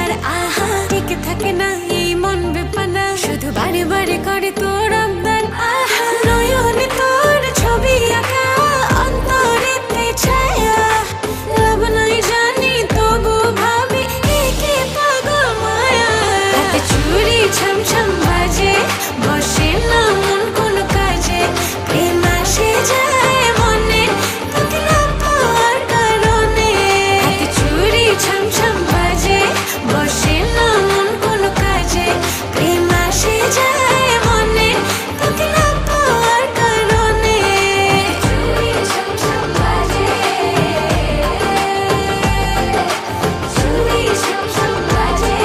আর আহা টিকে থাকে না এই মন বেপানা শুধু বারে বারে করে তোর আবদার আহা নয়নে তোর ছবি আঁকা অন্তরেতে ছায়া লাভ নাই জানি তবু ভাবি একে পাগল মায়া হাতে চুড়ি ছমছম বাজে বসে না মন কোনো কাজে প্রেম আসে যায় মনে তোকে না পাওয়ার কারণে হাতে চুড়ি ছমছম বাজে বসে না মন কোনো কাজে প্রেম আসে যায় মনে তোকে না পাওয়ার কারণে চুড়ি ছমছম বাজে চুড়ি ছমছম বাজে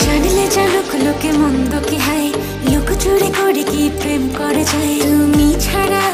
জানলে জানুক লোকে মন্দ কি হায় লোক চুরি করে কি প্রেম করে যায় তুমি ছাড়া